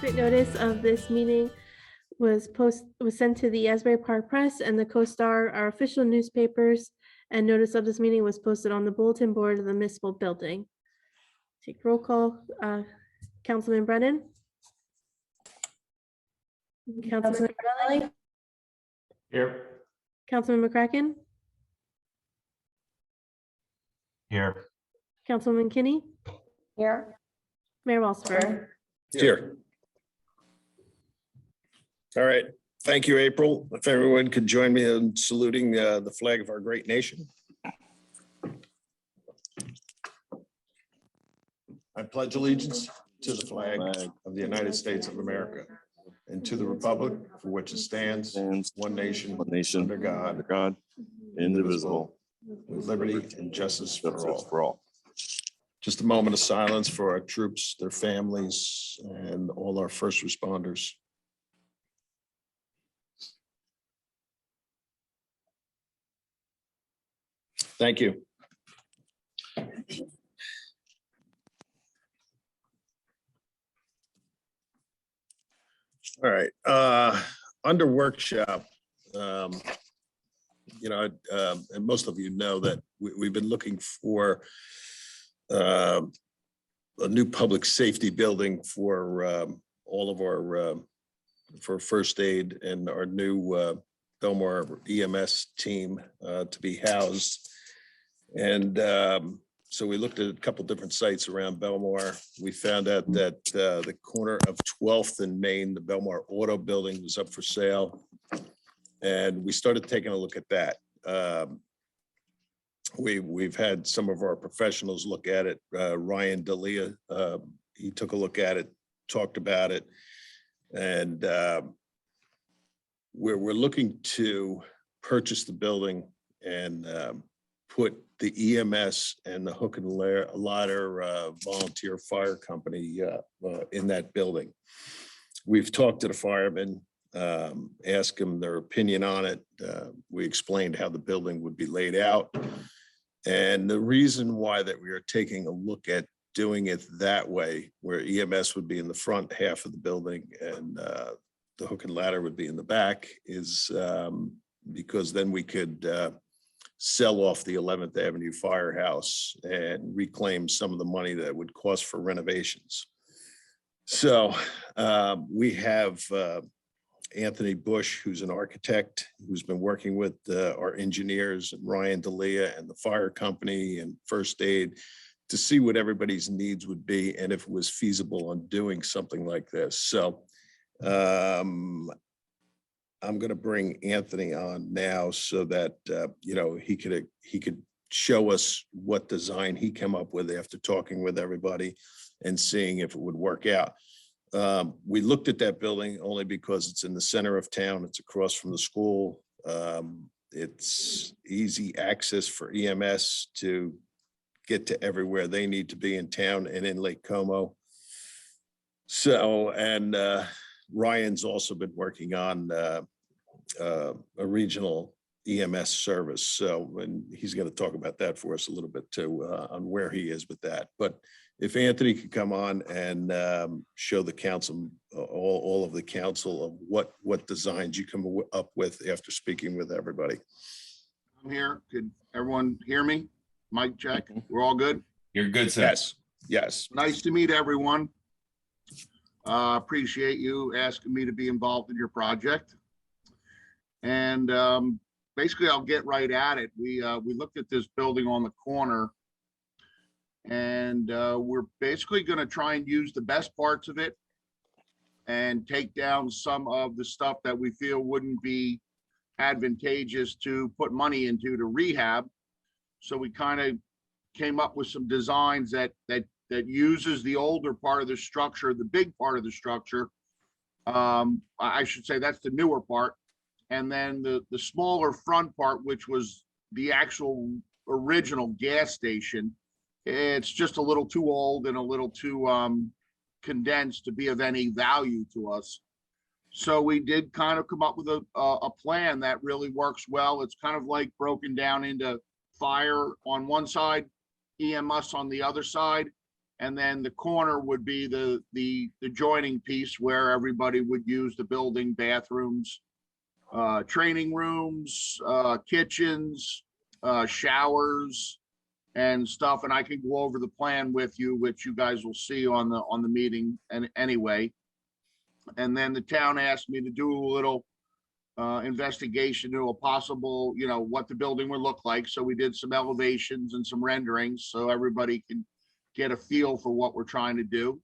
Secret notice of this meeting was sent to the Asbury Park Press and the Co-Star, our official newspapers, and notice of this meeting was posted on the bulletin board of the municipal building. Take roll call. Councilman Brennan. Councilman Carvelli. Here. Councilman McCracken. Here. Councilwoman Kinney. Here. Mayor Walsifer. Here. All right. Thank you, April. If everyone could join me in saluting the flag of our great nation. I pledge allegiance to the flag of the United States of America and to the republic for which it stands, one nation, under God, indivisible, with liberty and justice for all. Just a moment of silence for our troops, their families, and all our first responders. Thank you. All right, under workshop, and most of you know that we've been looking for a new public safety building for all of our for first aid and our new Belmar EMS team to be housed. And so we looked at a couple different sites around Belmar. We found out that the corner of 12th and Main, the Belmar Auto Building, was up for sale. And we started taking a look at that. We've had some of our professionals look at it. Ryan D'Elia, he took a look at it, talked about it. And we're looking to purchase the building and put the EMS and the hook and ladder volunteer fire company in that building. We've talked to the firemen, asked them their opinion on it. We explained how the building would be laid out. And the reason why that we are taking a look at doing it that way, where EMS would be in the front half of the building and the hook and ladder would be in the back, is because then we could sell off the 11th Avenue Firehouse and reclaim some of the money that would cost for renovations. So we have Anthony Bush, who's an architect, who's been working with our engineers, and Ryan D'Elia and the fire company and first aid to see what everybody's needs would be and if it was feasible on doing something like this. So I'm going to bring Anthony on now so that he could show us what design he came up with after talking with everybody and seeing if it would work out. We looked at that building only because it's in the center of town. It's across from the school. It's easy access for EMS to get to everywhere they need to be in town and in Lake Como. So, and Ryan's also been working on a regional EMS service. So, and he's going to talk about that for us a little bit too, on where he is with that. But if Anthony could come on and show the council, all of the council, of what designs you come up with after speaking with everybody. I'm here. Could everyone hear me? Mic check. We're all good? You're good, sir. Yes. Yes. Nice to meet everyone. Appreciate you asking me to be involved in your project. And basically, I'll get right at it. We looked at this building on the corner, and we're basically going to try and use the best parts of it and take down some of the stuff that we feel wouldn't be advantageous to put money into to rehab. So we kind of came up with some designs that uses the older part of the structure, the big part of the structure. I should say that's the newer part. And then the smaller front part, which was the actual original gas station, it's just a little too old and a little too condensed to be of any value to us. So we did kind of come up with a plan that really works well. It's kind of like broken down into fire on one side, EMS on the other side, And then the corner would be the joining piece where everybody would use the building, bathrooms, training rooms, kitchens, showers and stuff. And I can go over the plan with you, which you guys will see on the meeting and anyway. And then the town asked me to do a little investigation to a possible, what the building would look like. So we did some elevations and some renderings so everybody can get a feel for what we're trying to do.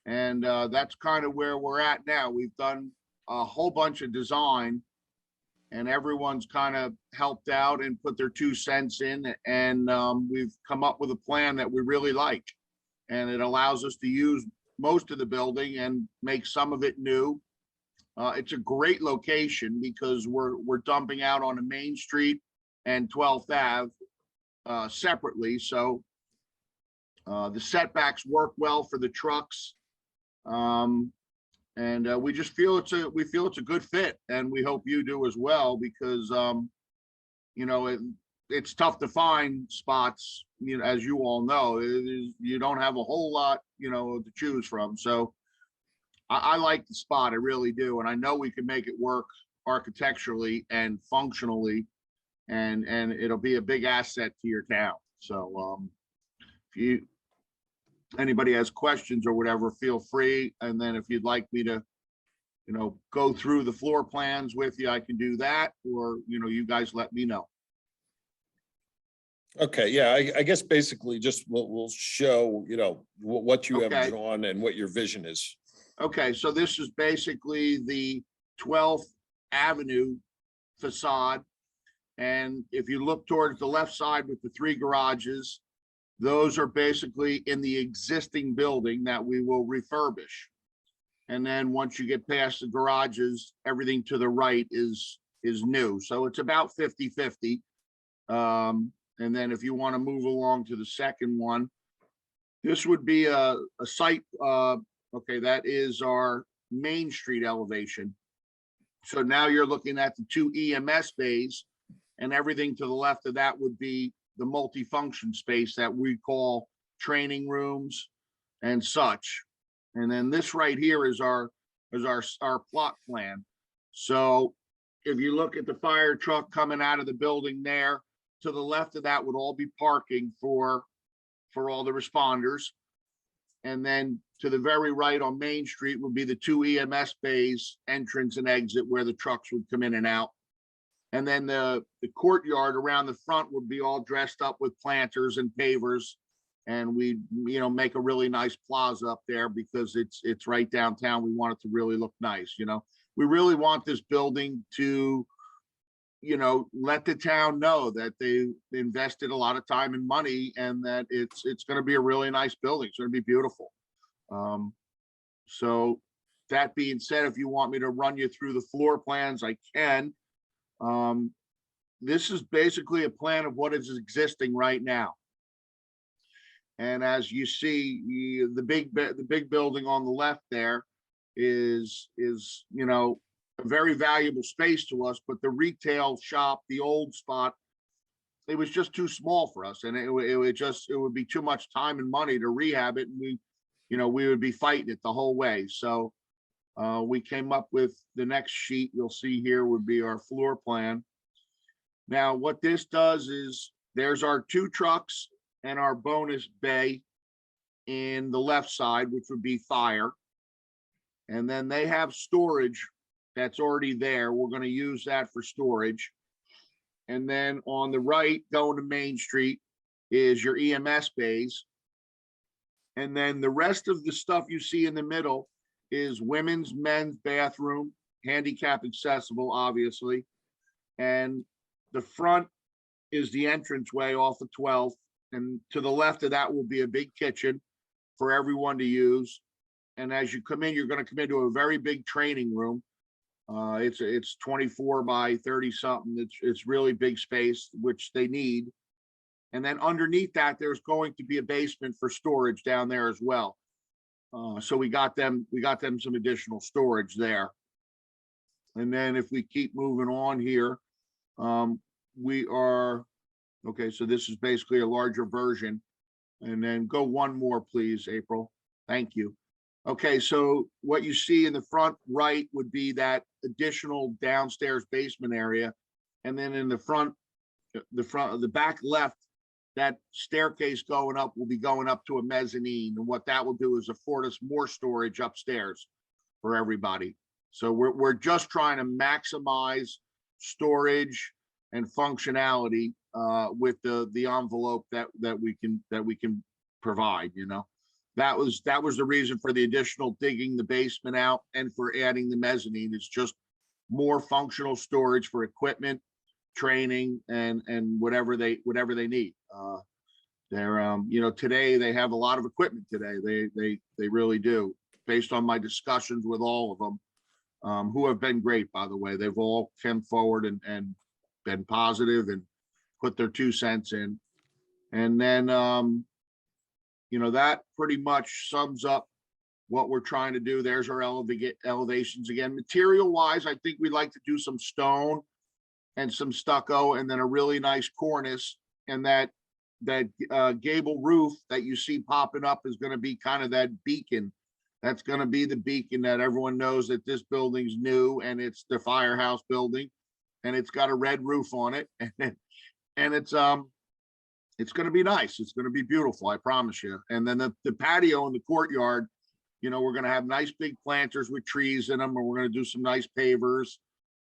And that's kind of where we're at now. We've done a whole bunch of design and everyone's kind of helped out and put their 2 cents in. And we've come up with a plan that we really like. And it allows us to use most of the building and make some of it new. It's a great location because we're dumping out on a Main Street and 12th Ave separately. So the setbacks work well for the trucks. And we just feel it's a good fit, and we hope you do as well, because it's tough to find spots, as you all know. You don't have a whole lot, to choose from. So I like the spot, I really do, and I know we can make it work architecturally and functionally, and it'll be a big asset to your town. So if anybody has questions or whatever, feel free. And then if you'd like me to, go through the floor plans with you, I can do that, or, you guys let me know. Okay, yeah, I guess basically just we'll show, what you have Okay. drawn and what your vision is. Okay, so this is basically the 12th Avenue facade. And if you look towards the left side with the 3 garages, those are basically in the existing building that we will refurbish. And then once you get past the garages, everything to the right is new. So it's about 50-50. And then if you want to move along to the second one, this would be a site. Okay, that is our Main Street elevation. So now you're looking at the 2 EMS bays, and everything to the left of that would be the multifunction space that we call training rooms and such. And then this right here is our plot plan. So if you look at the fire truck coming out of the building there, to the left of that would all be parking for all the responders. And then to the very right on Main Street would be the 2 EMS bays, entrance and exit, where the trucks would come in and out. And then the courtyard around the front would be all dressed up with planters and pavers. And we, make a really nice plaza up there because it's right downtown. We want it to really look nice. We really want this building to, let the town know that they invested a lot of time and money, and that it's going to be a really nice building. It's going to be beautiful. So that being said, if you want me to run you through the floor plans, I can. This is basically a plan of what is existing right now. And as you see, the big building on the left there is a very valuable space to us, but the retail shop, the old spot, it was just too small for us, and it would be too much time and money to rehab it, and we would be fighting it the whole way. So we came up with the next sheet you'll see here would be our floor plan. Now, what this does is there's our 2 trucks and our bonus bay in the left side, which would be fire. And then they have storage that's already there. We're going to use that for storage. And then on the right, going to Main Street, is your EMS bays. And then the rest of the stuff you see in the middle is women's, men's bathroom, handicap accessible, obviously. And the front is the entranceway off of 12th. And to the left of that will be a big kitchen for everyone to use. And as you come in, you're going to come into a very big training room. It's 24 by 30 something. It's really big space, which they need. And then underneath that, there's going to be a basement for storage down there as well. So we got them some additional storage there. And then if we keep moving on here, we are, okay, so this is basically a larger version. And then go one more, please, April. Thank you. Okay, so what you see in the front right would be that additional downstairs basement area. And then in the back left, that staircase going up will be going up to a mezzanine. And what that will do is afford us more storage upstairs for everybody. So we're just trying to maximize storage and functionality with the envelope that we can provide, you know. That was the reason for the additional digging the basement out and for adding the mezzanine. It's just more functional storage for equipment, training, and whatever they need. They're you know, today they have a lot of equipment today. They really do, based on my discussions with all of them, who have been great, by the way. They've all come forward and been positive and put their 2 cents in. And then you know, that pretty much sums up what we're trying to do. There's our elevations again. Material wise, I think we'd like to do some stone and some stucco and then a really nice cornice. And that gable roof that you see popping up is going to be kind of that beacon. That's going to be the beacon that everyone knows that this building's new and it's the firehouse building and it's got a red roof on it. And it's going to be nice. It's going to be beautiful. I promise you. And then the patio in the courtyard, you know, we're going to have nice big planters with trees in them, and we're going to do some nice pavers.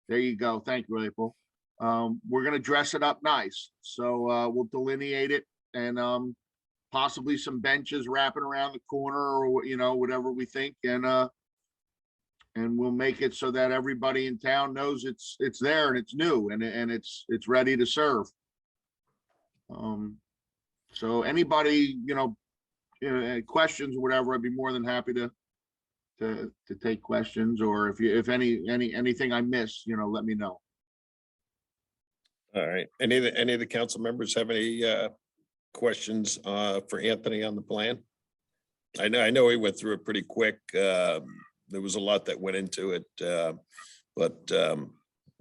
There you go. Thank you, April. We're going to dress it up nice. So we'll delineate it and possibly some benches wrapping around the corner or, you know, whatever we think. And we'll make it so that everybody in town knows it's there and it's new and it's ready to serve. So anybody, you know, questions or whatever, I'd be more than happy to take questions, or if anything I miss, you know, let me know. All right. Any of the council members have any questions for Anthony on the plan? I know he went through it pretty quick. There was a lot that went into it, but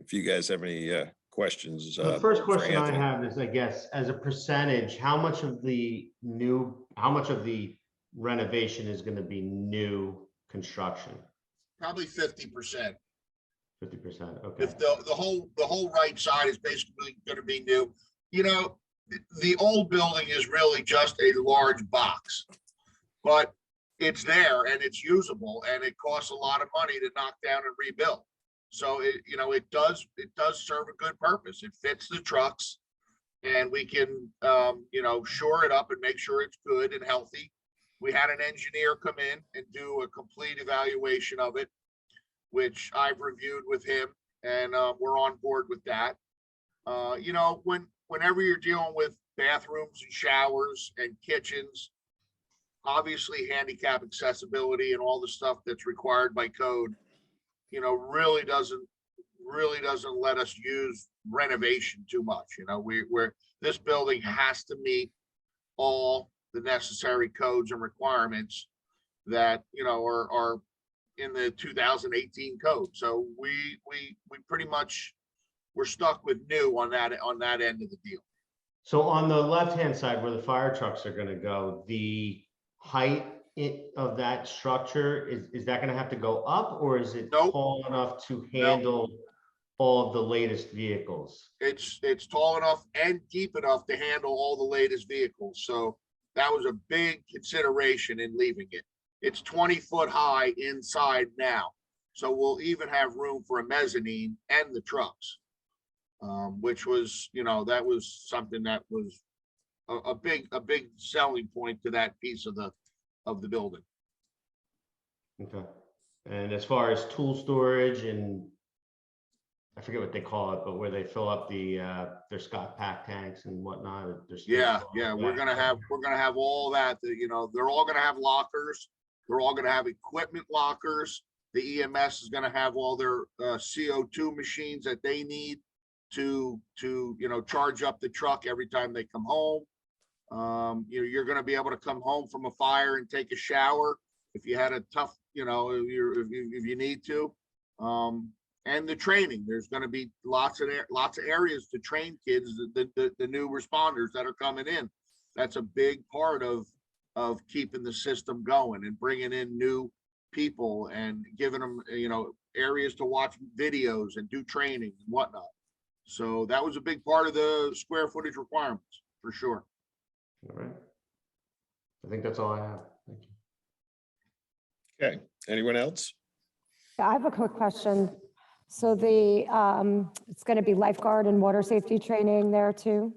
if you guys have any questions. The first question I have is, I guess, as a percentage, how much of the renovation is going to be new construction? Probably 50%. 50%. Okay. If the whole right side is basically going to be new. You know, the old building is really just a large box, but it's there and it's usable, and it costs a lot of money to knock down and rebuild. So it does serve a good purpose. It fits the trucks, and we can shore it up and make sure it's good and healthy. We had an engineer come in and do a complete evaluation of it, which I've reviewed with him, and we're on board with that. Whenever you're dealing with bathrooms and showers and kitchens, obviously handicap accessibility and all the stuff that's required by code, really doesn't let us use renovation too much. This building has to meet all the necessary codes and requirements that are in the 2018 code. So we pretty much, we're stuck with new on that end of the deal. So on the left-hand side where the fire trucks are going to go, the height of that structure, is that going to have to go up, or is it Nope. tall enough to handle all of the latest vehicles? It's tall enough and deep enough to handle all the latest vehicles. So that was a big consideration in leaving it. It's 20 foot high inside now. So we'll even have room for a mezzanine and the trucks, which was, that was something that was a big selling point to that piece of the building. Okay. And as far as tool storage, and I forget what they call it, but where they fill up their Scott pack tanks and whatnot. Yeah. We're gonna have all that. They're all gonna have lockers. They're all gonna have equipment lockers. The EMS is gonna have all their CO2 machines that they need to charge up the truck every time they come home. You're going to be able to come home from a fire and take a shower if you had a tough, if you need to. And the training, there's going to be lots of areas to train kids, the new responders that are coming in. That's a big part of keeping the system going and bringing in new people and giving them, areas to watch videos and do training and whatnot. So that was a big part of the square footage requirements, for sure. All right. I think that's all I have. Thank you. Okay, anyone else? I have a quick question. So it's going to be lifeguard and water safety training there too?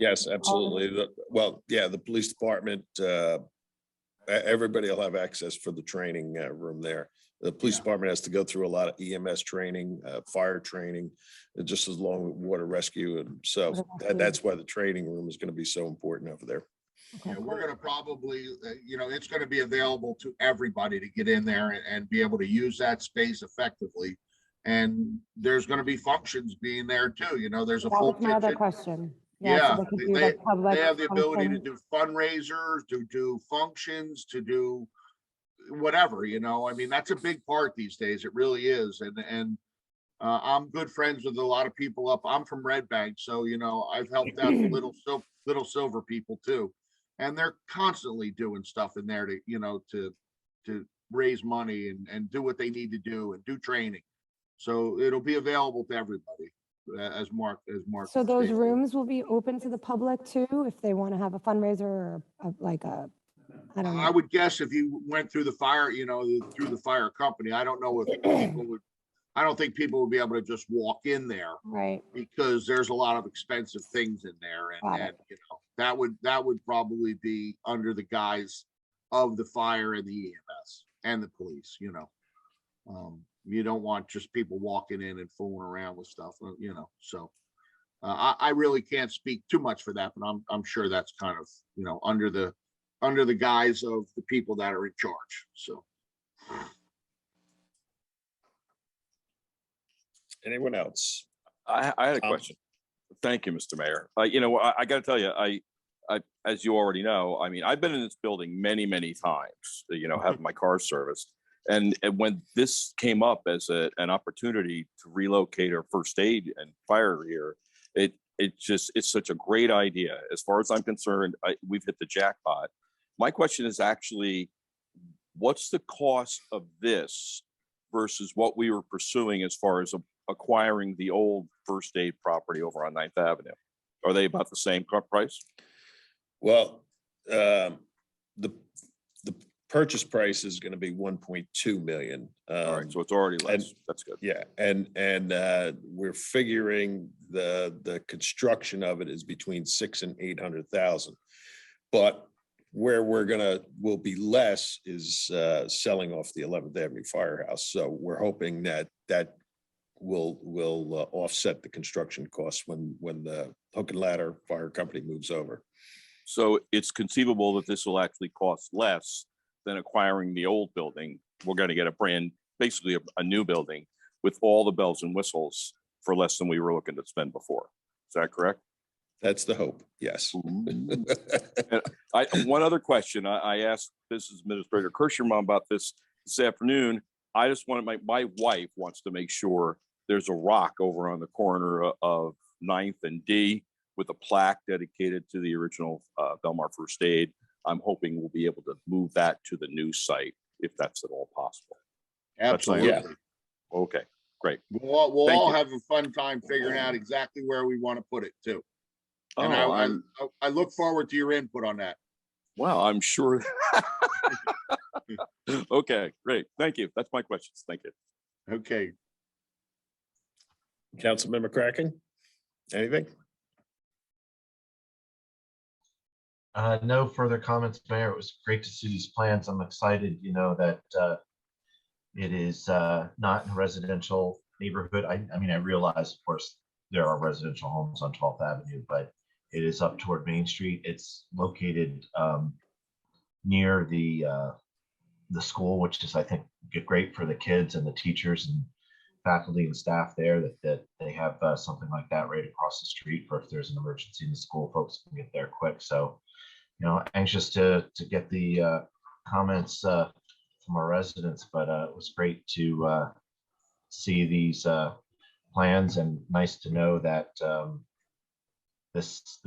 Yes, absolutely. Well, yeah, the police department, everybody will have access for the training room there. The police department has to go through a lot of EMS training, fire training, just as long with water rescue. And so that's why the training room is going to be so important over there. Yeah, we're going to probably, it's going to be available to everybody to get in there and be able to use that space effectively. And there's going to be functions being there too. There's a That full was my other kitchen. question. Yeah, so they could do like public they have the ability to functions. do fundraisers, to do functions, to do whatever, I mean, that's a big part these days. It really is. And I'm good friends with a lot of people up. I'm from Red Bank, so I've helped out the little silver people too, and they're constantly doing stuff in there to raise money and do what they need to do and do training. So it'll be available to everybody, as Mark. So those stated. rooms will be open to the public too, if they want to have a fundraiser or I don't know. I would guess if you went through the fire, through the fire company, I don't know if I don't think people would be able to just walk in there, Right. because there's a lot of expensive things in there, Got and that would probably be under the guise of the fire and the EMS and the police. You don't want just people walking in and fooling around with stuff, so I really can't speak too much for that, but I'm sure that's kind of under the guise of the people that are in charge. So Anyone else? I had a Tom? question. Thank you, Mr. Mayor. I got to tell you, I, as you already know, I mean, I've been in this building many, many times, having my car serviced. And when this came up as an opportunity to relocate our first aid and fire here, it's such a great idea. As far as I'm concerned, we've hit the jackpot. My question is actually, what's the cost of this versus what we were pursuing as far as acquiring the old first aid property over on 9th Avenue? Are they about the same price? Well, the purchase price is going to be 1.2 million. All right, so it's already less. That's good. Yeah, and we're figuring the construction of it is between 600,000 and 800,000. But where will be less is selling off the 11th Avenue Firehouse. So we're hoping that will offset the construction costs when the Hook and Ladder Fire Company moves over. So it's conceivable that this will actually cost less than acquiring the old building. We're going to get basically a new building with all the bells and whistles for less than we were looking to spend before. Is that correct? That's the hope, yes. And one other question. I asked Business Administrator Kirschenbaum about this afternoon. I just wanted my wife wants to make sure there's a rock over on the corner of 9th and D with a plaque dedicated to the original Belmar First Aid. I'm hoping we'll be able to move that to the new site if that's at all possible. absolutely, Yeah. Okay, great. we'll all Thank you. have a fun time figuring out exactly where we want to put it too. And Oh, I look forward to your input on that. well, I'm sure. Okay, great. Thank you. That's my questions. Thank you. Okay. Councilmember Kraken, anything? No further comments, Mayor. It was great to see these plans. I'm excited, that it is not in a residential neighborhood. I mean, I realize, of course, there are residential homes on 12th Avenue, but it is up toward Main Street. It's located near the school, which is, I think, great for the kids and the teachers and faculty and staff there, that they have something like that right across the street for if there's an emergency in the school, folks can get there quick. So, anxious to get the comments from our residents, but it was great to see these plans, and nice to know that this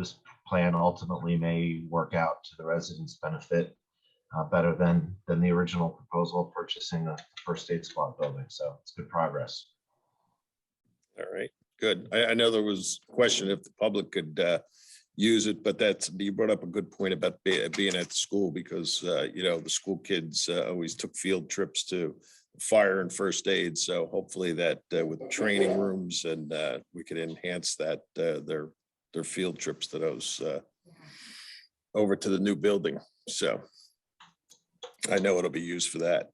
plan ultimately may work out to the residents' benefit better than the original proposal of purchasing the first aid squad building. So it's good progress. All right, good. I know there was a question if the public could use it, but you brought up a good point about being at school, because you know, the school kids always took field trips to fire and first aid. So hopefully that with training rooms, and we could enhance that their field trips to those over to the new building. So I know it'll be used for that.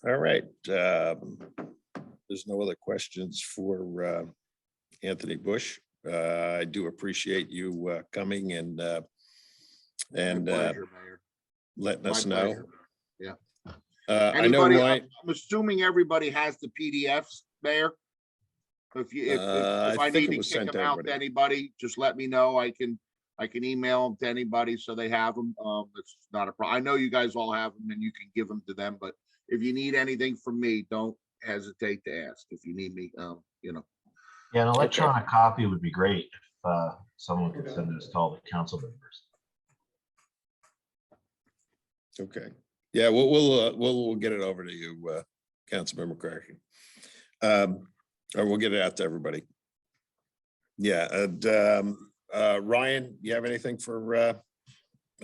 All right. There's no other questions for Anthony Bush. I do appreciate you coming and My pleasure, Mayor. letting My us know. pleasure. Yeah. I know, Anybody, Ryan. I'm assuming everybody has the PDFs, Mayor? If I I think need it was to kick sent to them out to everybody. anybody, just let me know. I can email them to anybody so they have them. It's not a problem. I know you guys all have them and you can give them to them, but if you need anything from me, don't hesitate to ask. If you need me, you know. Yeah, an electronic copy would be great if someone could send this to all the council members. Okay. Yeah, we'll get it over to you, Councilmember Cracken. Or we'll get it out to everybody. Yeah, and Ryan, you have anything for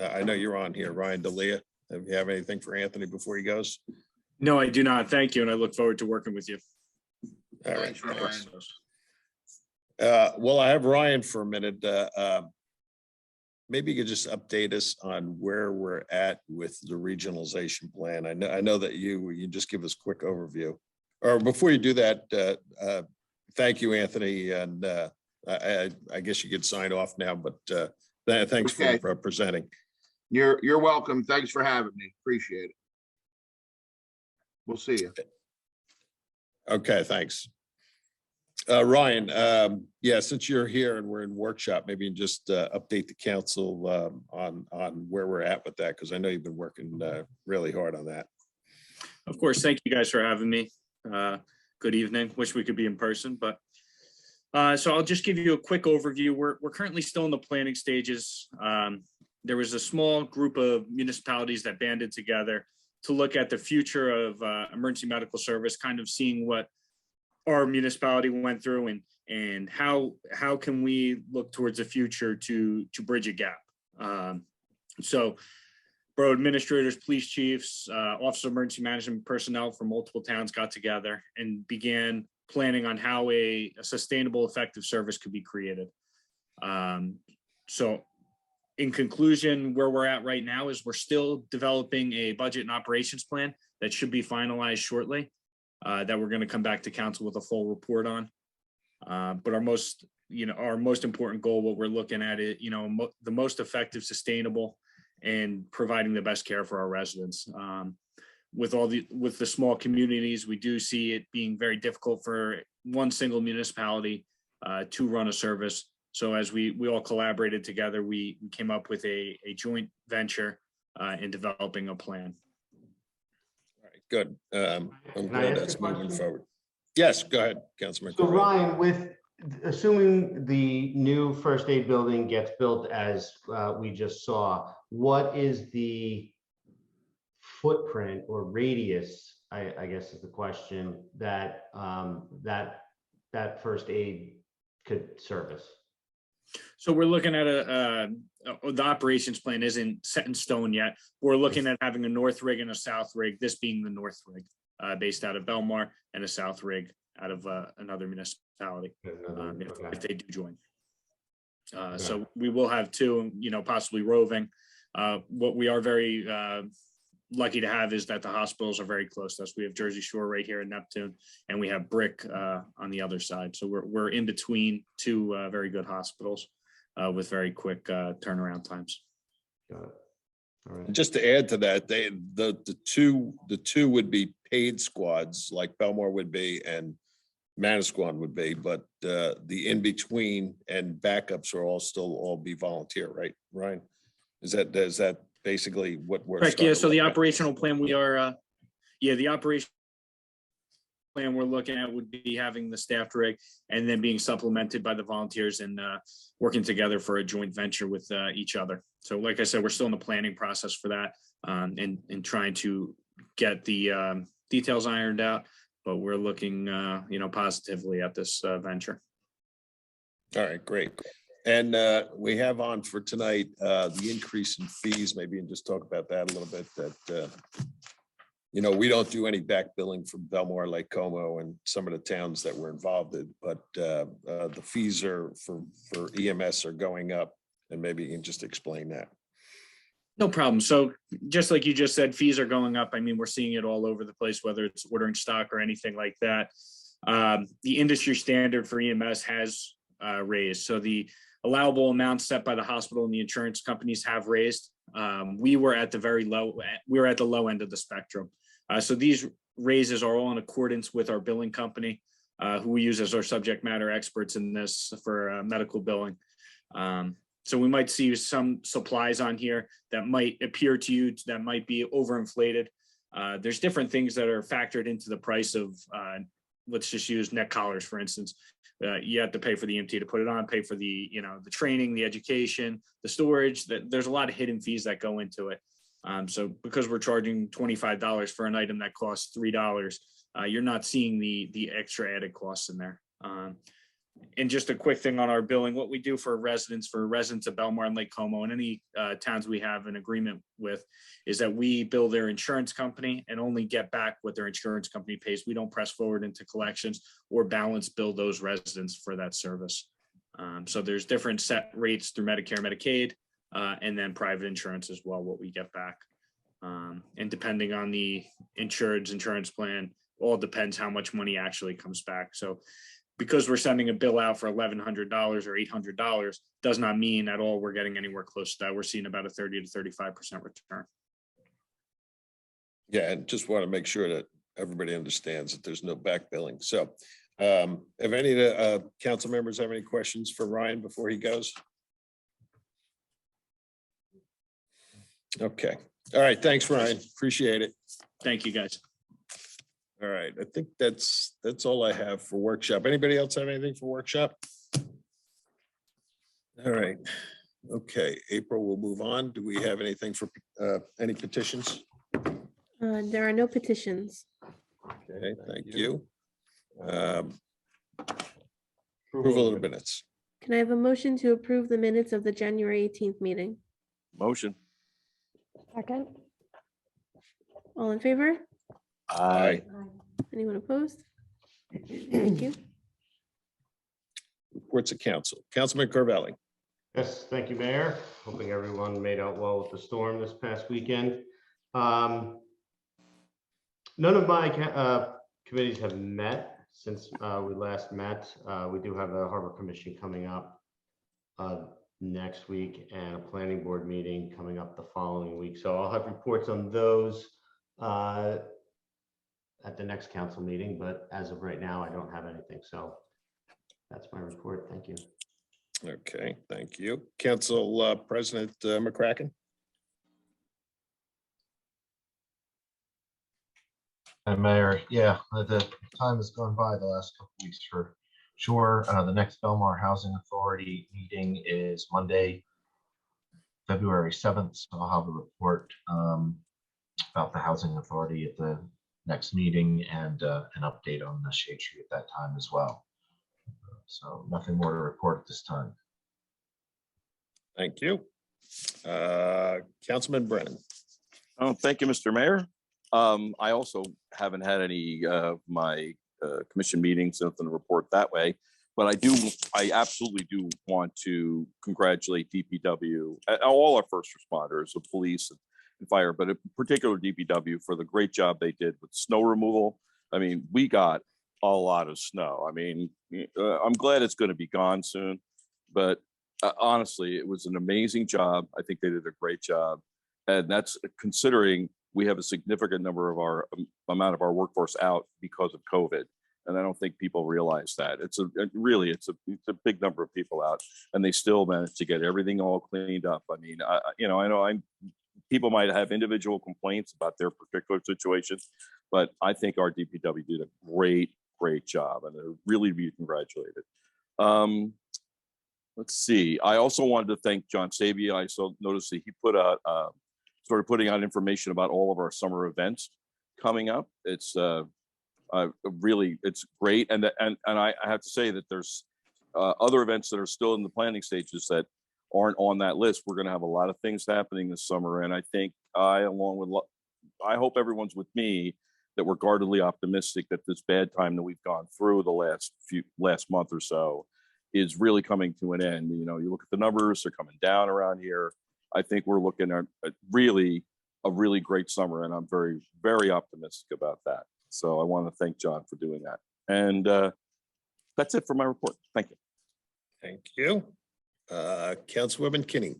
I know you're on here, Ryan D'Elia. Do you have anything for Anthony before he goes? No, I do not. Thank you. And I look forward to working with you. All right. Thanks, Ryan. Thanks. Well, I have Ryan for a minute. Maybe you could just update us on where we're at with the regionalization plan. I know that you just give us a quick overview. Or before you do that, thank you, Anthony. And I guess you could sign off now, but thanks Okay. for presenting. You're welcome. Thanks for having me. Appreciate it. We'll see you. Okay, thanks. Ryan, yeah, since you're here and we're in workshop, maybe you can just update the council on where we're at with that, because I know you've been working really hard on that. Of course, thank you guys for having me. Good evening. Wish we could be in person, but so I'll just give you a quick overview. We're currently still in the planning stages. There was a small group of municipalities that banded together to look at the future of emergency medical service, kind of seeing what our municipality went through and how can we look towards the future to bridge a gap. So borough administrators, police chiefs, Office of Emergency Management personnel from multiple towns got together and began planning on how a sustainable, effective service could be created. So in conclusion, where we're at right now is we're still developing a budget and operations plan that should be finalized shortly, that we're going to come back to council with a full report on. But our most important goal, what we're looking at it, the most effective, sustainable, and providing the best care for our residents. With the small communities, we do see it being very difficult for one single municipality to run a service. So as we all collaborated together, we came up with a joint venture in developing a plan. All right, good. I'm Can I glad ask that's a moving question? forward. Yes, go ahead, Councilman. So Ryan, assuming the new first aid building gets built as we just saw, what is the footprint or radius, I guess is the question, that that first aid could service? So we're looking at the operations plan isn't set in stone yet. We're looking at having a north rig and a south rig, this being the north rig based out of Belmar, and a south rig out of another municipality if they do join. So we will have two, possibly roving. What we are very lucky to have is that the hospitals are very close to us. We have Jersey Shore right here in Neptune, and we have Brick on the other side. So we're in between two very good hospitals with very quick turnaround times. Got it. All right. Just to add to that, the two would be paid squads like Belmar would be and Manasquan would be, but the in between and backups are all be volunteer, right, Ryan? Is that basically what we're Correct. Yeah. starting So to the look at? operational plan, we are the operational plan we're looking at would be having the staffed rig and then being supplemented by the volunteers and working together for a joint venture with each other. So like I said, we're still in the planning process for that and trying to get the details ironed out, but we're looking, positively at this venture. All right, great. And we have on for tonight the increase in fees. Maybe you can just talk about that a little bit. That we don't do any back billing from Belmar, Lake Como, and some of the towns that we're involved in, but the fees are for EMS are going up, and maybe you can just explain that. No problem. So just like you just said, fees are going up. I mean, we're seeing it all over the place, whether it's ordering stock or anything like that. The industry standard for EMS has raised. So the allowable amount set by the hospital and the insurance companies have raised. We were at the low end of the spectrum. So these raises are all in accordance with our billing company, who we use as our subject matter experts in this for medical billing. So we might see some supplies on here that might appear to you that might be overinflated. There's different things that are factored into the price of, let's just use neck collars, for instance. You have to pay for the EMT to put it on, pay for the, the training, the education, the storage. There's a lot of hidden fees that go into it. So because we're charging $25 for an item that costs $3, you're not seeing the extra added costs in there. And just a quick thing on our billing, what we do for residents of Belmar and Lake Como and any towns we have an agreement with is that we bill their insurance company and only get back what their insurance company pays. We don't press forward into collections or balance bill those residents for that service. So there's different set rates through Medicare, Medicaid, and then private insurance as well, what we get back. And depending on the insurance plan, all depends how much money actually comes back. So because we're sending a bill out for $1,100 or $800 does not mean at all we're getting anywhere close to that. We're seeing about a 30 to 35% return. Yeah, and just want to make sure that everybody understands that there's no back billing. So if any of the council members have any questions for Ryan before he goes? Okay. All right. Thanks, Ryan. Appreciate it. Thank you, guys. All right. I think that's all I have for workshop. Anybody else have anything for workshop? All right. Okay, April, we'll move on. Do we have anything for any petitions? There are no petitions. Okay, thank you. Approval of the minutes. Can I have a motion to approve the minutes of the January 18th meeting? Motion. Second. All in favor? Aye. Anyone opposed? Thank you. Reports of council. Councilman Carvelli. Yes, thank you, Mayor. Hoping everyone made out well with the storm this past weekend. None of my committees have met since we last met. We do have a Harbor Commission coming up next week and a planning board meeting coming up the following week. So I'll have reports on those at the next council meeting, but as of right now, I don't have anything. So that's my report. Thank you. Okay, thank you. Council President McCracken. And Mayor, yeah, the time has gone by the last couple of weeks for sure. The next Belmar Housing Authority meeting is Monday, February 7th. So I'll have a report about the Housing Authority at the next meeting and an update on the shade tree at that time as well. So nothing more to report at this time. Thank you. Councilman Brennan. Oh, thank you, Mr. Mayor. I also haven't had any my commission meetings, nothing to report that way, but I absolutely do want to congratulate DPW, all our first responders, the police and fire, but in particular DPW for the great job they did with snow removal. I mean, we got a lot of snow. I mean, I'm glad it's going to be gone soon, but honestly, it was an amazing job. I think they did a great job, and that's considering we have a significant number of our amount of our workforce out because of COVID. And I don't think people realize that. It's a big number of people out, and they still managed to get everything all cleaned up. I mean, I know I'm people might have individual complaints about their particular situation, but I think our DPW did a great job, and they're really to be congratulated. Let's see. I also wanted to thank John Sabia. I noticed that he put out, started putting out information about all of our summer events coming up. It's really, it's great. And I have to say that there's other events that are still in the planning stages that aren't on that list. We're going to have a lot of things happening this summer. And I think I hope everyone's with me that we're guardedly optimistic that this bad time that we've gone through the last month or so is really coming to an end. You know, you look at the numbers, they're coming down around here. I think we're looking at a really great summer, and I'm very optimistic about that. So I want to thank John for doing that. And that's it for my report. Thank you. Thank you. Councilwoman Kinney.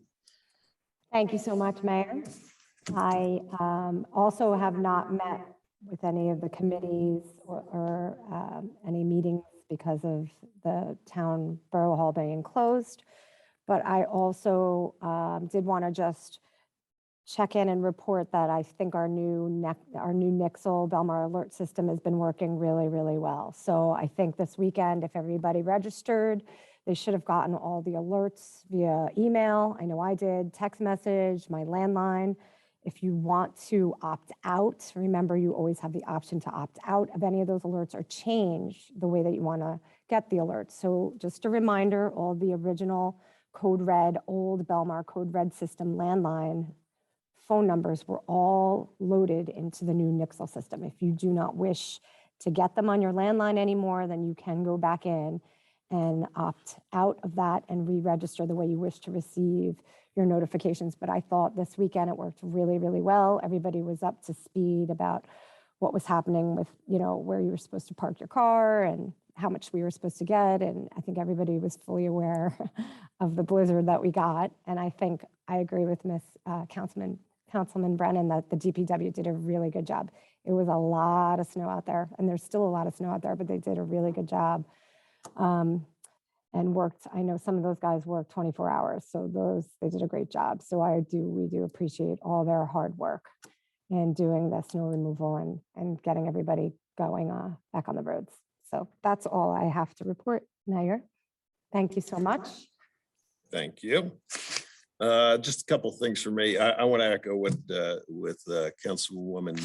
Thank you so much, Mayor. I also have not met with any of the committees or any meetings because of the town borough hall being closed. But I also did want to just check in and report that I think our new Nixle Belmar alert system has been working really well. So I think this weekend, if everybody registered, they should have gotten all the alerts via email. I know I did, text message, my landline. If you want to opt out, remember you always have the option to opt out of any of those alerts or change the way that you want to get the alerts. So just a reminder, all the original Code Red, old Belmar Code Red system landline phone numbers were all loaded into the new Nixle system. If you do not wish to get them on your landline anymore, then you can go back in and opt out of that and re-register the way you wish to receive your notifications. But I thought this weekend it worked really well. Everybody was up to speed about what was happening with, you know, where you were supposed to park your car and how much we were supposed to get. And I think everybody was fully aware of the blizzard that we got. And I think I agree with Councilman Brennan that the DPW did a really good job. It was a lot of snow out there, and there's still a lot of snow out there, but they did a really good job. And worked, I know some of those guys worked 24 hours, so they did a great job. So we do appreciate all their hard work in doing the snow removal and getting everybody going back on the roads. So that's all I have to report, Mayor. Thank you so much. Thank you. Just a couple of things for me. I want to echo what Councilwoman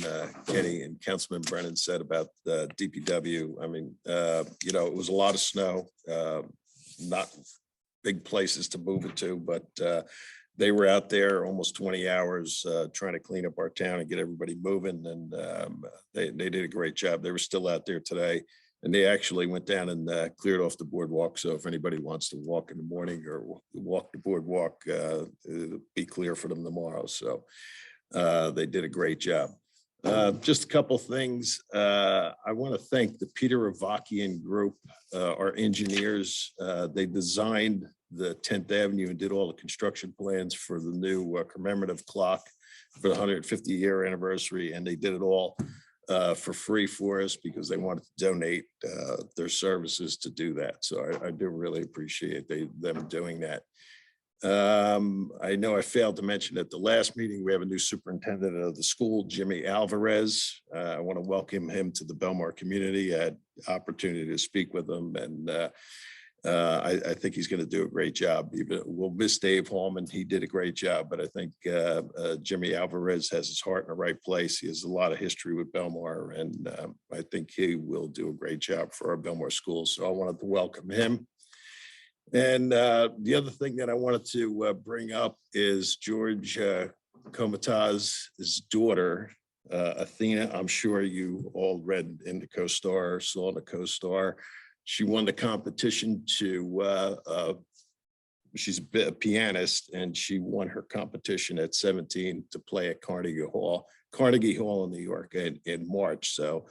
Kenny and Councilman Brennan said about the DPW. I mean, you know, it was a lot of snow, not big places to move it to, but they were out there almost 20 hours trying to clean up our town and get everybody moving, and they did a great job. They were still out there today. And they actually went down and cleared off the boardwalk. So if anybody wants to walk in the morning or walk the boardwalk, it'll be clear for them tomorrow. So they did a great job. Just a couple things. I want to thank the Peter Avakian group, our engineers. They designed the 10th Avenue and did all the construction plans for the new commemorative clock for the 150-year anniversary. And they did it all for free for us because they wanted to donate their services to do that. So I do really appreciate them doing that. I know I failed to mention at the last meeting, we have a new superintendent of the school, Jimmy Alvarez. I want to welcome him to the Belmar community. I had the opportunity to speak with him, and I think he's going to do a great job. We'll miss Dave Hallman. He did a great job, but I think Jimmy Alvarez has his heart in the right place. He has a lot of history with Belmar, and I think he will do a great job for our Belmar schools. So I wanted to welcome him. And the other thing that I wanted to bring up is George Komataz's daughter, Athena. I'm sure you all read in the Co-Star, saw the Co-Star. She won the competition she's a pianist, and she won her competition at 17 to play at Carnegie Hall in New York in March. So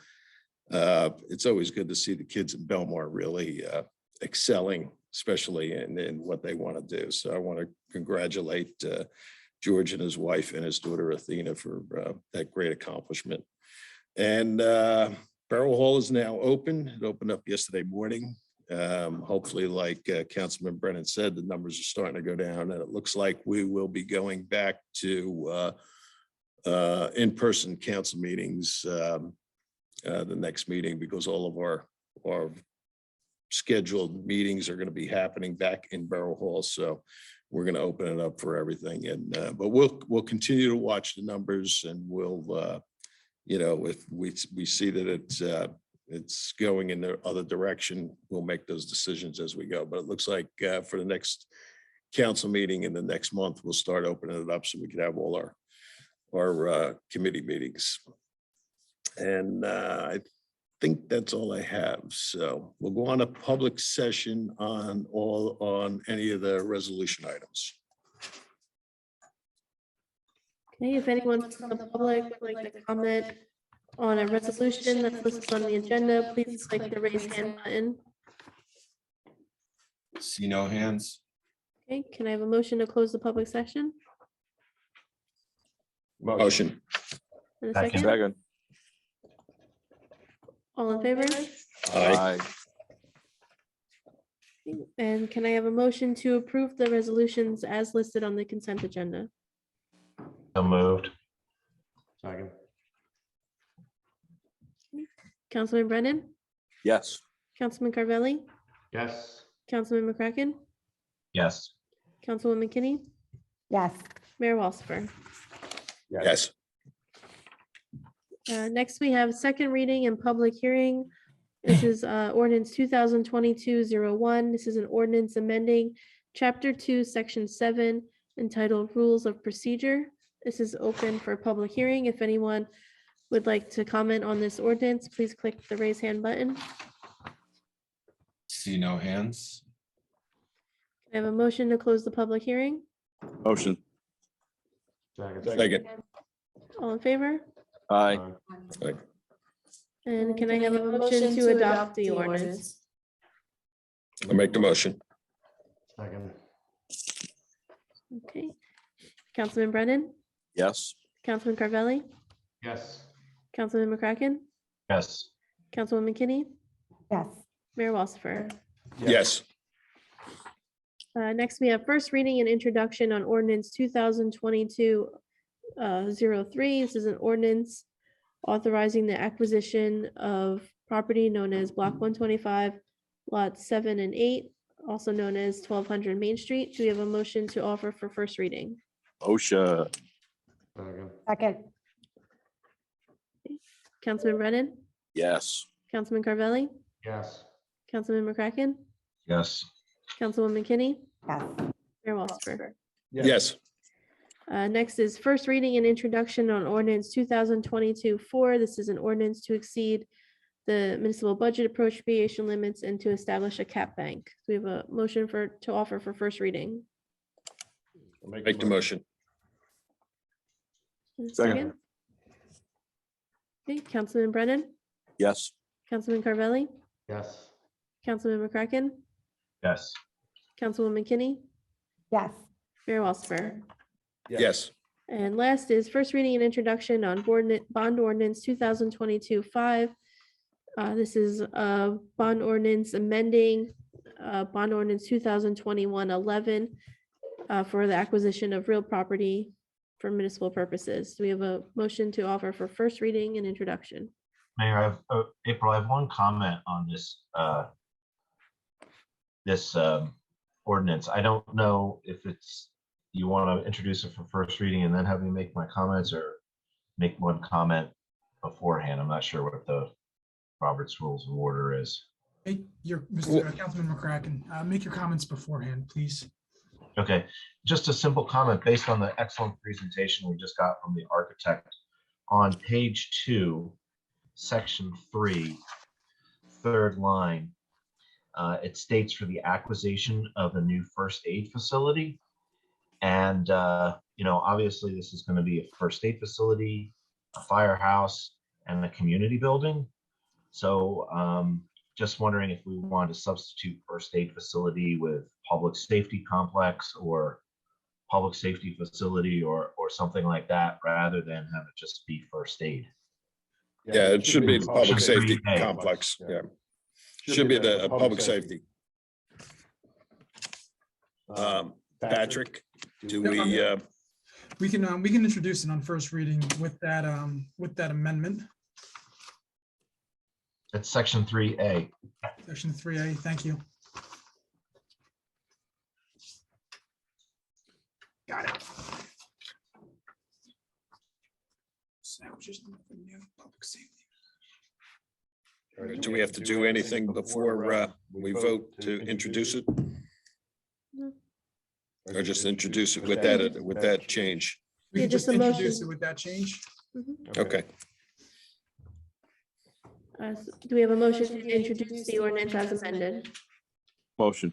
it's always good to see the kids in Belmar really excelling, especially in what they want to do. So I want to congratulate George and his wife and his daughter Athena for that great accomplishment. And Borough Hall is now open. It opened up yesterday morning. Hopefully, like Councilman Brennan said, the numbers are starting to go down, and it looks like we will be going back to in-person council meetings, the next meeting, because all of our scheduled meetings are going to be happening back in Borough Hall. So we're going to open it up for everything. And, but we'll continue to watch the numbers, and we'll, you know, if we see that it's going in the other direction, we'll make those decisions as we go. But it looks like for the next council meeting in the next month, we'll start opening it up so we can have all our committee meetings. And I think that's all I have. So we'll go on a public session on any of the resolution items. Okay, if anyone from the public would like to comment on a resolution that's listed on the agenda, please click the raise hand button. See no hands. Okay, can I have a motion to close the public session? Motion. In a Second. second, Second. all in favor? Aye. And can I have a motion to approve the resolutions as listed on the consent agenda? So moved. Second. Councilman Brennan, Yes. Councilman Carvelli, Yes. Councilman McCracken, Yes. Councilwoman Kinney, Yes. Mayor Walsifer. Yes. Next, we have second reading and public hearing. This is ordinance 2022-01. This is an ordinance amending Chapter 2, Section 7, entitled Rules of Procedure. This is open for public hearing. If anyone would like to comment on this ordinance, please click the raise hand button. See no hands. I have a motion to close the public hearing. Motion. Second. All in favor? Aye. And can I have a motion to adopt the ordinance? I'll make the motion. Second. Okay. Councilman Brennan, Yes. Councilman Carvelli, Yes. Councilman McCracken, Yes. Councilwoman Kinney, Yes. Mayor Walsifer. Yes. Next, we have first reading and introduction on ordinance 2022-03. This is an ordinance authorizing the acquisition of property known as Block 125, Lots 7 and 8, also known as 1200 Main Street. Do we have a motion to offer for first reading? Motion. Second. Second. Councilman Brennan, Yes. Councilman Carvelli, Yes. Councilman McCracken, Yes. Councilwoman Kinney, Yes. Mayor Walsifer. Yes. Next is first reading and introduction on ordinance 2022-4. This is an ordinance to exceed the municipal budget appropriation limits and to establish a cap bank. We have a motion to offer for first reading. Make the motion. Second. Okay, Councilman Brennan, Yes. Councilman Carvelli, Yes. Councilman McCracken, Yes. Councilwoman Kinney, Yes. Mayor Walsifer. Yes. And last is first reading and introduction on bond ordinance 2022-5. This is a bond ordinance amending bond ordinance 2021-11 for the acquisition of real property for municipal purposes. Do we have a motion to offer for first reading and introduction? Mayor, April, I have one comment on this ordinance. I don't know if you want to introduce it for first reading and then have me make my comments, or make one comment beforehand. I'm not sure what the Robert's Rules of Order is. Hey, Mr. Councilman McCracken, make your comments beforehand, please. Okay, just a simple comment based on the excellent presentation we just got from the architect. On page 2, section 3, third line, it states for the acquisition of a new first aid facility. And, obviously this is going to be a first aid facility, a firehouse, and a community building. So just wondering if we want to substitute first aid facility with public safety complex or public safety facility or something like that, rather than have it just be first aid. Yeah, it should be the public safety Okay. complex. Yeah. Should be the public safety. Patrick, do we, We can introduce it on first reading with that amendment, That's section 3A. section 3A. Thank you. Got it. Public safety. Do we have to do anything before we vote to introduce it? No. Or just introduce it with that change? We Yeah, can just just a introduce motion. it with that change. Okay. Do we have a motion to introduce the ordinance as amended? Motion.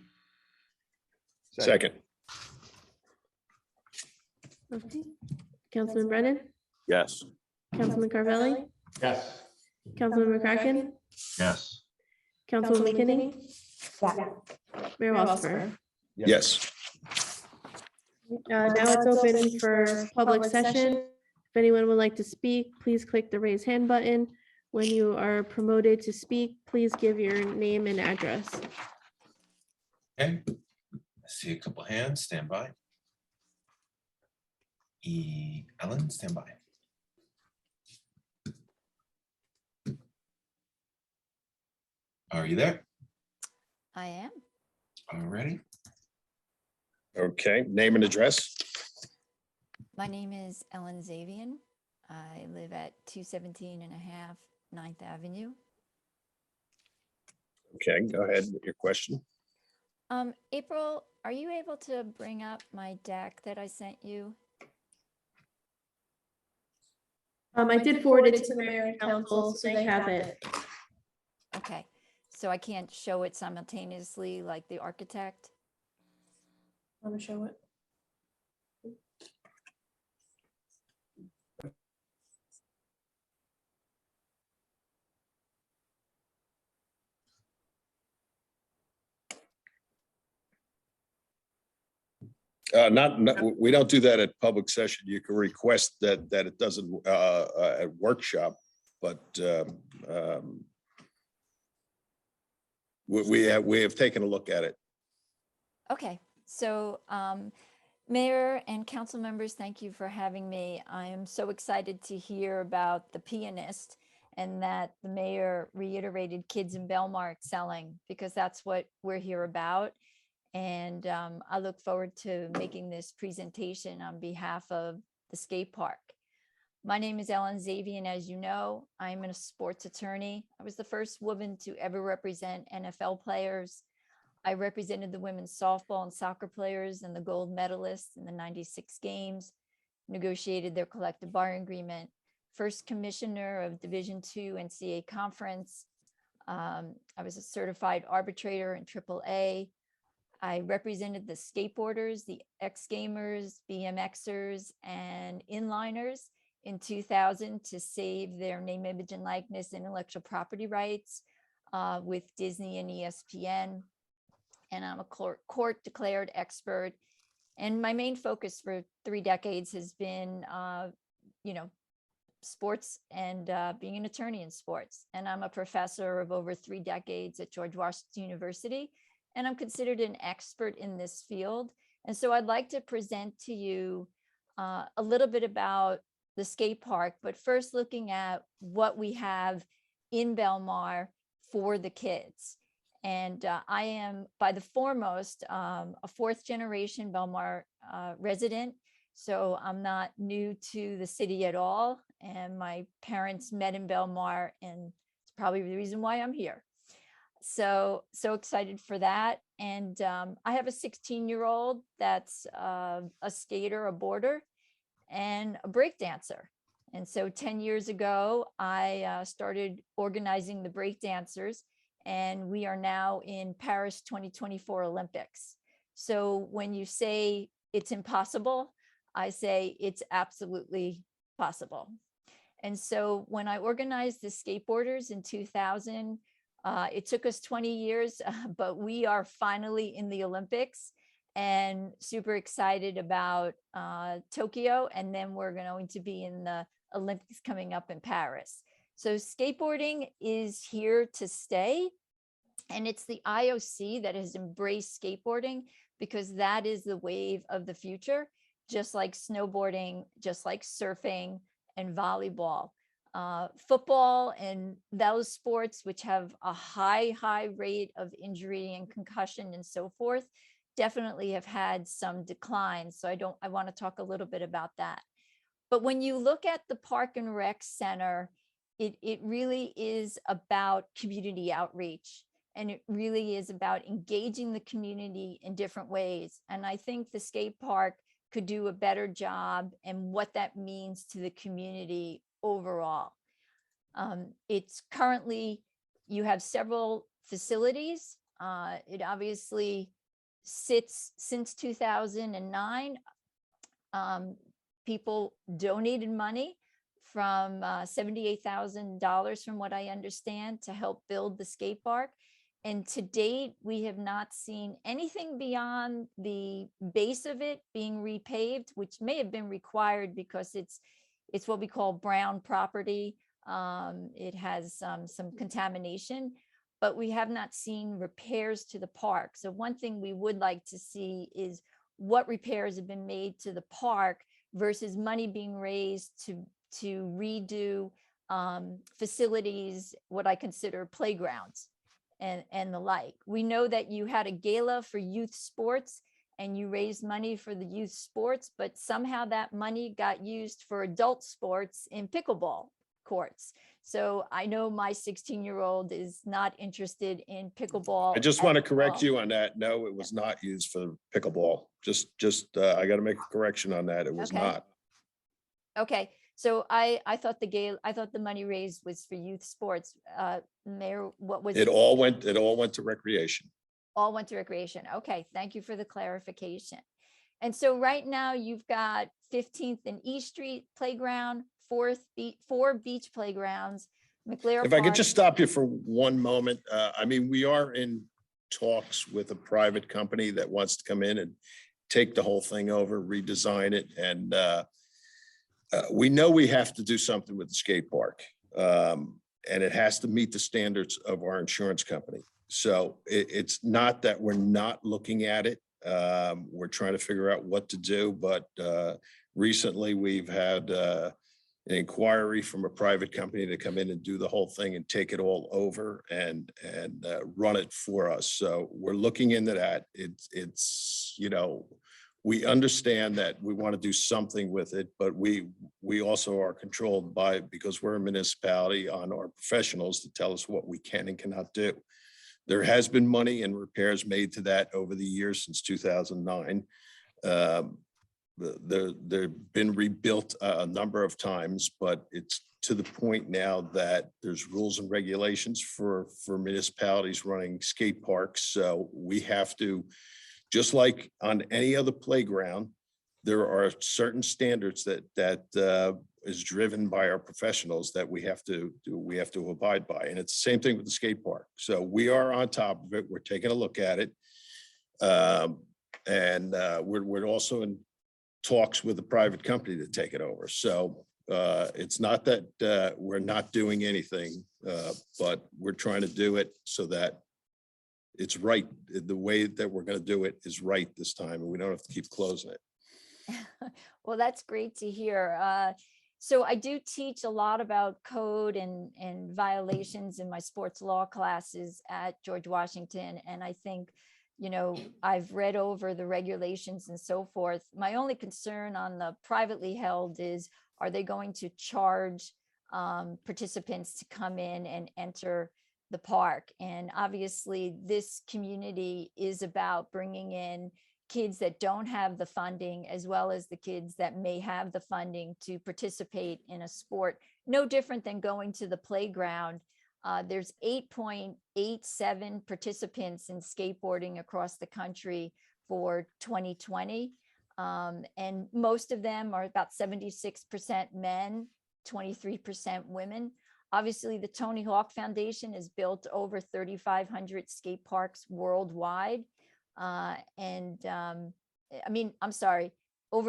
Second. Okay. Councilman Brennan, Yes. Councilman Carvelli, Yes. Councilman McCracken, Yes. Councilwoman McKinney, Yeah. Mayor Walsifer. Yes. Now it's open for public session. If anyone would like to speak, please click the raise hand button. When you are promoted to speak, please give your name and address. Okay, I see a couple hands, stand by. Ellen, stand by. Are you there? I am. All righty. Okay, name and address. My name is Ellen Zavian. I live at 217 and a half 9th Avenue. Okay, go ahead with your question. April, are you able to bring up my deck that I sent you? I did forward it to the mayor and council, so they have it. Okay, so I can't show it simultaneously like the architect? Want to show it? We don't do that at public session. You can request that it doesn't at workshop, but we have taken a look at it. Okay, so Mayor and council members, thank you for having me. I am so excited to hear about the pianist and that the mayor reiterated kids in Belmar excelling, because that's what we're here about. And I look forward to making this presentation on behalf of the skate park. My name is Ellen Zavian. As you know, I'm a sports attorney. I was the first woman to ever represent NFL players. I represented the women's softball and soccer players and the gold medalists in the 96 games, negotiated their collective bargaining agreement, first commissioner of Division II NCAA conference. I was a certified arbitrator in AAA. I represented the skateboarders, the X Gamers, BMXers, and inliners in 2000 to save their name, image, and likeness intellectual property rights with Disney and ESPN. And I'm a court declared expert. And my main focus for 3 decades has been, sports and being an attorney in sports. And I'm a professor of over 3 decades at George Washington University. And I'm considered an expert in this field. And so I'd like to present to you a little bit about the skate park, but first looking at what we have in Belmar for the kids. And I am, by the foremost, a 4th generation Belmar resident. So I'm not new to the city at all. And my parents met in Belmar, and it's probably the reason why I'm here. So excited for that. And I have a 16-year-old that's a skater, a boarder, and a break dancer. And so 10 years ago, I started organizing the break dancers, and we are now in Paris 2024 Olympics. So when you say it's impossible, I say it's absolutely possible. And so when I organized the skateboarders in 2000, it took us 20 years, but we are finally in the Olympics and super excited about Tokyo. And then we're going to be in the Olympics coming up in Paris. So skateboarding is here to stay. And it's the IOC that has embraced skateboarding because that is the wave of the future. just like snowboarding, just like surfing and volleyball. Football and those sports which have a high rate of injury and concussion and so forth definitely have had some decline. So I want to talk a little bit about that. But when you look at the Park and Rec Center, it really is about community outreach. And it really is about engaging the community in different ways. And I think the skate park could do a better job and what that means to the community overall. It's currently, you have several facilities. It obviously sits since 2009. People donated money from $78,000 from what I understand to help build the skate park. And to date, we have not seen anything beyond the base of it being repaved, which may have been required because it's what we call brown property. It has some contamination, but we have not seen repairs to the park. So one thing we would like to see is what repairs have been made to the park versus money being raised to redo facilities, what I consider playgrounds and the like. We know that you had a gala for youth sports and you raised money for the youth sports, but somehow that money got used for adult sports in pickleball courts. So I know my 16-year-old is not interested in pickleball. I just want to at correct all. you on that. No, it was not used for pickleball. I got to make a correction on that. It was Okay. not. Okay, so I thought the money raised was for youth sports. Mayor, what was It all went to recreation. all went to recreation? Okay, thank you for the clarification. And so right now you've got 15th and East Street playground, four beach playgrounds, McLear If I could Park. just stop you for one moment. I mean, we are in talks with a private company that wants to come in and take the whole thing over, redesign it. And we know we have to do something with the skate park. And it has to meet the standards of our insurance company. So it's not that we're not looking at it. We're trying to figure out what to do, but recently we've had an inquiry from a private company to come in and do the whole thing and take it all over and run it for us. So we're looking into that. It's you know, we understand that we want to do something with it, but we also are controlled by, because we're a municipality, on our professionals to tell us what we can and cannot do. There has been money and repairs made to that over the years since 2009. They've been rebuilt a number of times, but it's to the point now that there's rules and regulations for municipalities running skate parks. So we have to, just like on any other playground, there are certain standards that is driven by our professionals that we have to abide by. And it's the same thing with the skate park. So we are on top of it. We're taking a look at it. And we're also in talks with a private company to take it over. So it's not that we're not doing anything, but we're trying to do it so that it's right. The way that we're going to do it is right this time, and we don't have to keep closing it. Well, that's great to hear. So I do teach a lot about code and violations in my sports law classes at George Washington. And I think, you know, I've read over the regulations and so forth. My only concern on the privately held is, are they going to charge participants to come in and enter the park? And obviously this community is about bringing in kids that don't have the funding, as well as the kids that may have the funding to participate in a sport, no different than going to the playground. There's 8.87 participants in skateboarding across the country for 2020. And most of them are about 76% men, 23% women. Obviously, the Tony Hawk Foundation has built over 3,500 skate parks worldwide. Over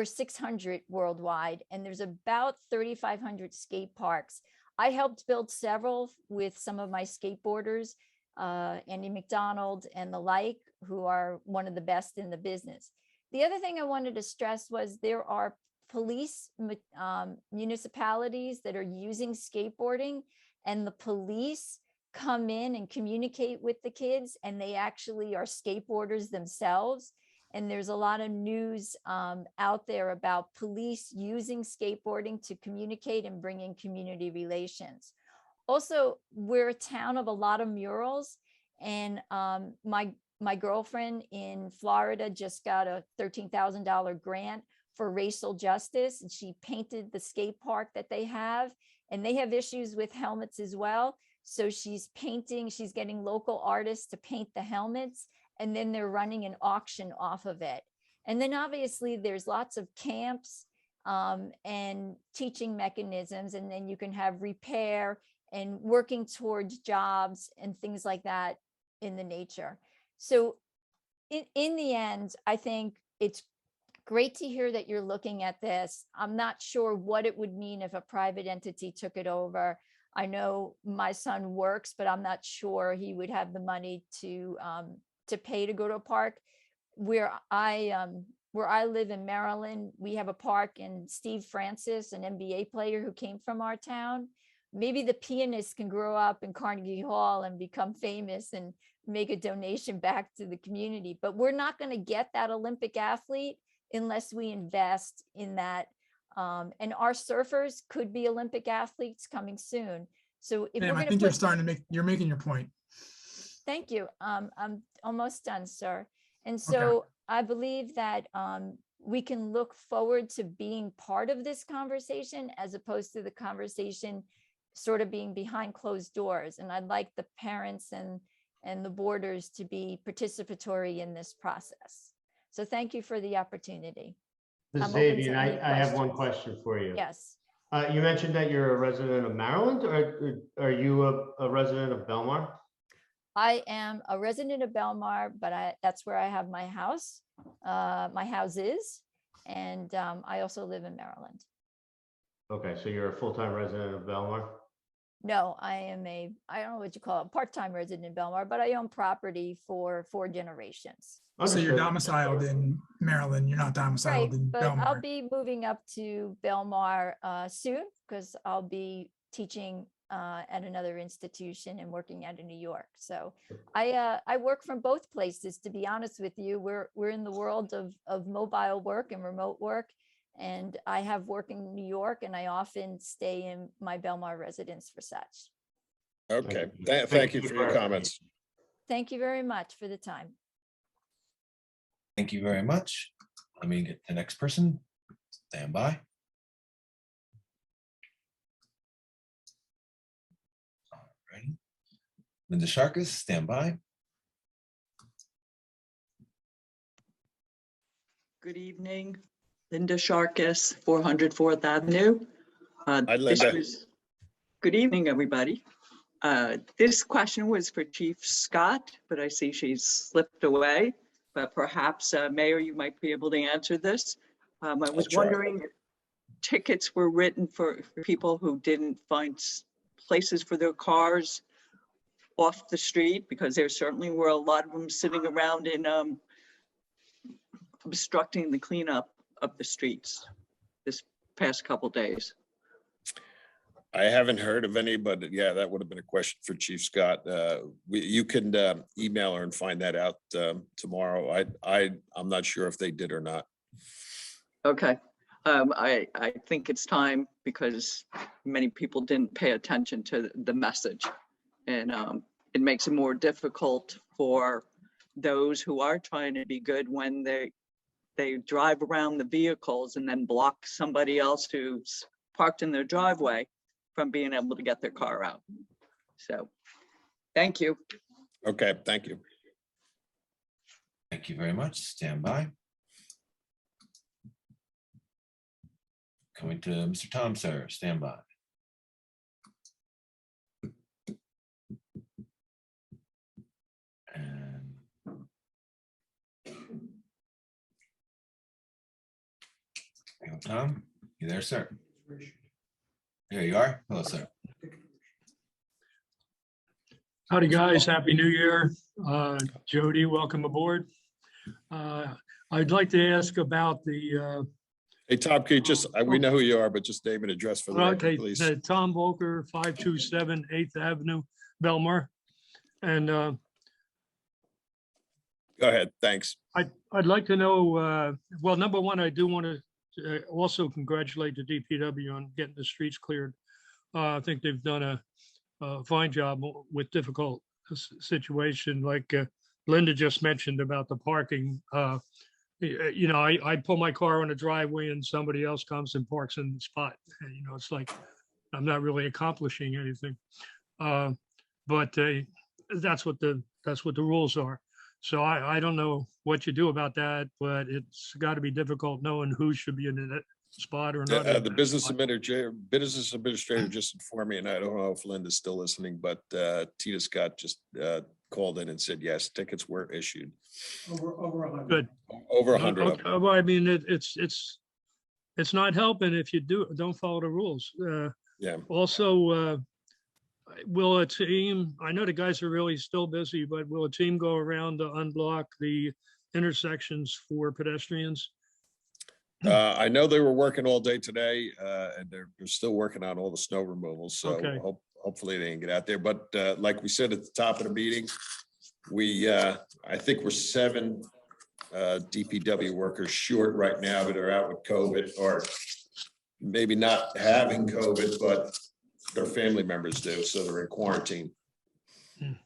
600 worldwide, and there's about 3,500 skate parks. I helped build several with some of my skateboarders, Andy McDonald and the like, who are one of the best in the business. The other thing I wanted to stress was there are police municipalities that are using skateboarding, and the police come in and communicate with the kids, and they actually are skateboarders themselves. And there's a lot of news out there about police using skateboarding to communicate and bring in community relations. Also, we're a town of a lot of murals, and my girlfriend in Florida just got a $13,000 grant for racial justice, and she painted the skate park that they have, and they have issues with helmets as well. So she's painting, she's getting local artists to paint the helmets, and then they're running an auction off of it. And then obviously there's lots of camps and teaching mechanisms, and then you can have repair and working towards jobs and things like that in the nature. So in the end, I think it's great to hear that you're looking at this. I'm not sure what it would mean if a private entity took it over. I know my son works, but I'm not sure he would have the money to pay to go to a park. Where I live in Maryland, we have a park, and Steve Francis, an NBA player who came from our town, maybe the pianist can grow up in Carnegie Hall and become famous and make a donation back to the community. But we're not going to get that Olympic athlete unless we invest in that. And our surfers could be Olympic athletes coming soon. So if Ma'am, we're I going think to you're put, starting to you're making your point. thank you. I'm almost done, sir. And so I believe that we can look forward to being part of this conversation as opposed to the conversation sort of being behind closed doors. And I'd like the parents and the boarders to be participatory in this process. So thank you for the opportunity. Ms. I'm open to Zabian, any I have one questions. question for you. Yes, You mentioned that you're a resident of Maryland, or are you a resident of Belmar? I am a resident of Belmar, but that's where I have my house. My house is, and I also live in Maryland. Okay, so you're a full-time resident of Belmar? No, I don't know what you call it, part-time resident in Belmar, but I own property for 4 generations. So you're Understood. domiciled in Maryland. You're not domiciled Right, in but I'll Belmar. be moving up to Belmar soon, because I'll be teaching at another institution and working out in New York. So I work from both places, to be honest with you. We're in the world of mobile work and remote work. And I have work in New York, and I often stay in my Belmar residence for such. Okay, thank you for your comments. Thank you very much for the time. Thank you very much. Let me get the next person. Stand by. All righty. Linda Sharkus, stand by. Good evening. Linda Sharkus, 400 4th Avenue. Hi, Linda. Good evening, everybody. This question was for Chief Scott, but I see she's slipped away. But perhaps, Mayor, you might be able to answer this. I was wondering if tickets were written for people who didn't find places for their cars off the street, because there certainly were a lot of them sitting around in obstructing the cleanup of the streets this past couple days. I haven't heard of any, but yeah, that would have been a question for Chief Scott. You can email her and find that out tomorrow. I'm not sure if they did or not. Okay. I think it's time, because many people didn't pay attention to the message, and it makes it more difficult for those who are trying to be good when they drive around the vehicles and then block somebody else who's parked in their driveway from being able to get their car out. So, thank you. Okay, thank you. Thank you very much. Stand by. Coming to Mr. Tom, sir. Stand by. And there you go, Tom. You there, sir? There you are. Hello, sir. Howdy, guys. Happy New Year. Jody, welcome aboard. I'd like to ask about the, Hey, Tom, can you just, we know who you are, but just name and address for the record, okay, please. the Tom Volker, 527 8th Avenue, Belmar. And Go ahead, thanks. I'd like to know, well, number one, I do want to also congratulate the DPW on getting the streets cleared. I think they've done a fine job with difficult situation like Linda just mentioned about the parking. You know, I pull my car on the driveway and somebody else comes and parks in the spot. And, you know, it's like, I'm not really accomplishing anything. But that's what the rules are. So I don't know what you do about that, but it's got to be difficult knowing who should be in that spot or not. in The that business spot. administrator just informed me, and I don't know if Linda's still listening, but Tina Scott just called in and said, yes, tickets were issued. Over 100. Good. Over 100 of Okay, them. well, I mean, it's not helping if you don't follow the rules. Yeah. Also, will a team, I know the guys are really still busy, but will a team go around to unblock the intersections for pedestrians? I know they were working all day today, and they're still working on all the snow removal. So Okay. hopefully they can get out there. But like we said at the top of the meeting, I think we're 7 DPW workers short right now that are out with COVID, or maybe not having COVID, but their family members do, so they're in quarantine. Okay,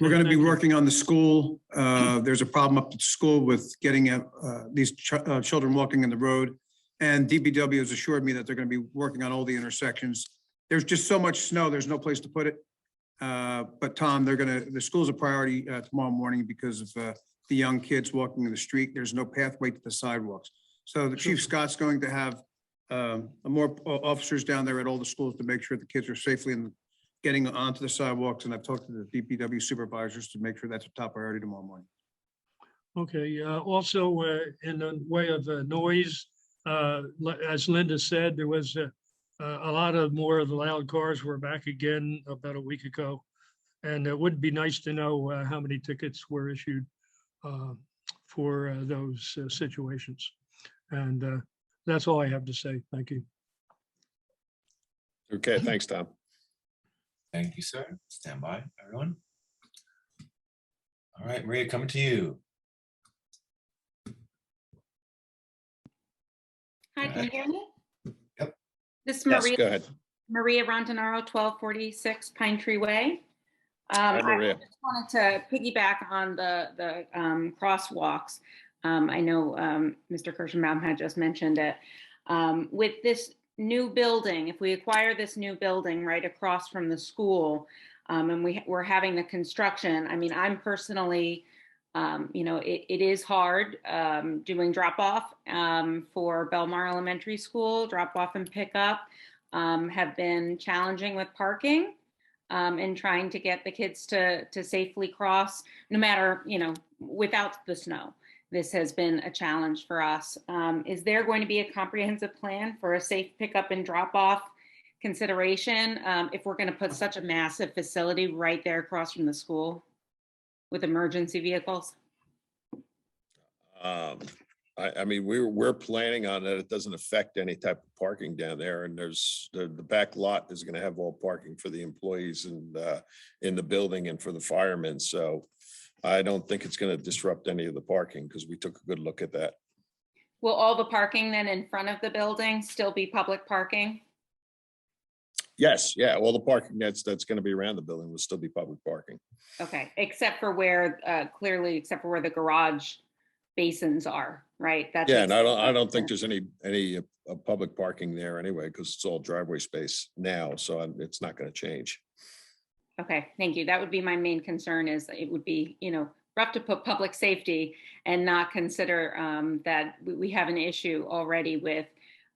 We're going to be thank you. working on the school. There's a problem up at school with getting these children walking in the road. And DPW has assured me that they're going to be working on all the intersections. There's just so much snow, there's no place to put it. But Tom, the school's a priority tomorrow morning because of the young kids walking in the street. There's no pathway to the sidewalks. So the Chief Scott's going to have more officers down there at all the schools to make sure the kids are safely getting onto the sidewalks. And I've talked to the DPW supervisors to make sure that's a top priority tomorrow morning. Okay, also in the way of noise, as Linda said, there was a lot of more of the loud cars were back again about a week ago. And it would be nice to know how many tickets were issued for those situations. And that's all I have to say. Thank you. Okay, thanks, Tom. Thank you, sir. Stand by, everyone. All right, Maria, coming to you. Hi, can you hear me? Yep. This is Yes, Maria, go ahead. Maria Rontanaro, 1246 Pine Tree Way. Hi, I Maria. just wanted to piggyback on the crosswalks. I know Mr. Kirschenbaum had just mentioned it. With this new building, if we acquire this new building right across from the school, and we're having the construction, I mean, I'm personally, you know, it is hard doing drop off for Belmar Elementary School. Drop off and pick up have been challenging with parking and trying to get the kids to safely cross, no matter, you know, without the snow. This has been a challenge for us. Is there going to be a comprehensive plan for a safe pickup and drop off consideration if we're going to put such a massive facility right there across from the school with emergency vehicles? I mean, we're planning on that. It doesn't affect any type of parking down there. And there's the back lot is going to have all parking for the employees and in the building and for the firemen. So I don't think it's going to disrupt any of the parking because we took a good look at that. Will all the parking then in front of the building still be public parking? Yes, yeah, all the parking that's going to be around the building will still be public parking. Okay, except for where clearly, except for where the garage basins are, right? That's Yeah, and I don't think there's any public parking there anyway because it's all driveway space now, so it's not going to change. Okay, thank you. That would be my main concern is it would be, you know, rough to put public safety and not consider that we have an issue already with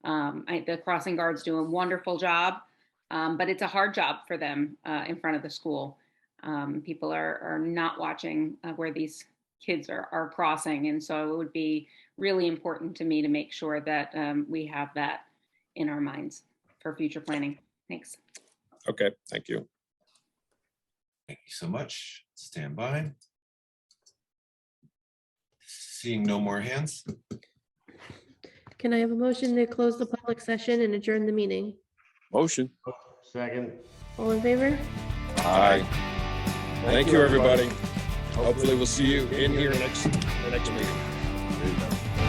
the crossing guards do a wonderful job, but it's a hard job for them in front of the school. People are not watching where these kids are crossing. And so it would be really important to me to make sure that we have that in our minds for future planning. Thanks. Okay, thank you. Thank you so much. Stand by. Seeing no more hands, Can I have a motion to close the public session and adjourn the meeting? Motion. Second. All in favor? Aye. Thank you, everybody. Hopefully we'll see you in here next meeting.